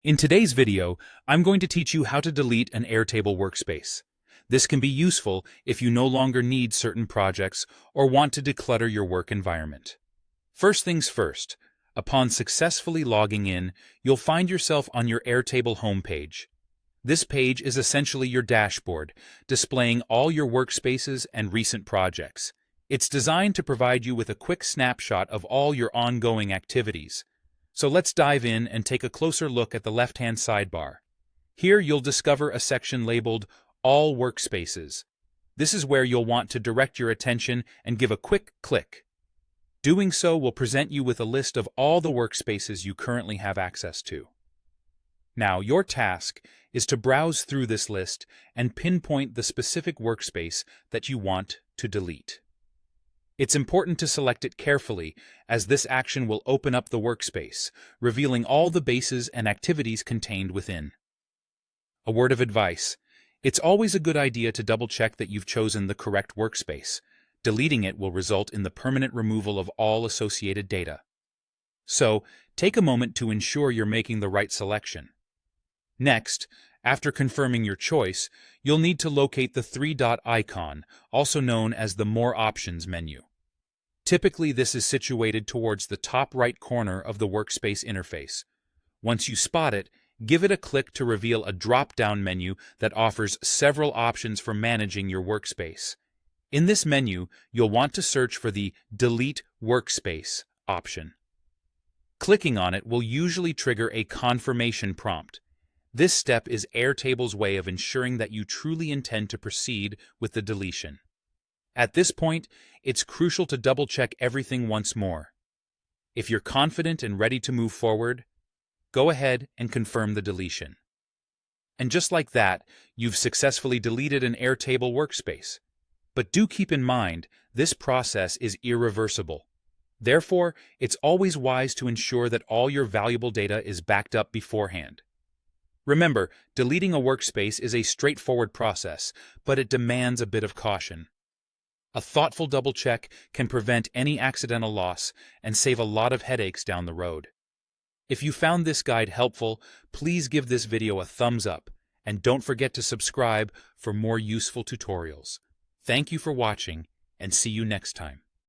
In today's video, I'm going to teach you how to delete an Airtable workspace. This can be useful if you no longer need certain projects or want to declutter your work environment. First things first, upon successfully logging in, you'll find yourself on your Airtable homepage. This page is essentially your dashboard, displaying all your workspaces and recent projects. It's designed to provide you with a quick snapshot of all your ongoing activities. So let's dive in and take a closer look at the left-hand sidebar. Here you'll discover a section labeled All Workspaces. This is where you'll want to direct your attention and give a quick click. Doing so will present you with a list of all the workspaces you currently have access to. Now, your task is to browse through this list and pinpoint the specific workspace that you want to delete. It's important to select it carefully, as this action will open up the workspace, revealing all the bases and activities contained within. A word of advice: it's always a good idea to double-check that you've chosen the correct workspace. Deleting it will result in the permanent removal of all associated data. So, take a moment to ensure you're making the right selection. Next, after confirming your choice, you'll need to locate the three-dot icon, also known as the More Options menu. Typically, this is situated towards the top right corner of the workspace interface. Once you spot it, give it a click to reveal a drop-down menu that offers several options for managing your workspace. In this menu, you'll want to search for the Delete Workspace option. Clicking on it will usually trigger a confirmation prompt. This step is Airtable's way of ensuring that you truly intend to proceed with the deletion. At this point, it's crucial to double-check everything once more. If you're confident and ready to move forward, go ahead and confirm the deletion. And just like that, you've successfully deleted an Airtable workspace. But do keep in mind, this process is irreversible. Therefore, it's always wise to ensure that all your valuable data is backed up beforehand. Remember, deleting a workspace is a straightforward process, but it demands a bit of caution. A thoughtful double-check can prevent any accidental loss and save a lot of headaches down the road. If you found this guide helpful, please give this video a thumbs up, and don't forget to subscribe for more useful tutorials. Thank you for watching, and see you next time.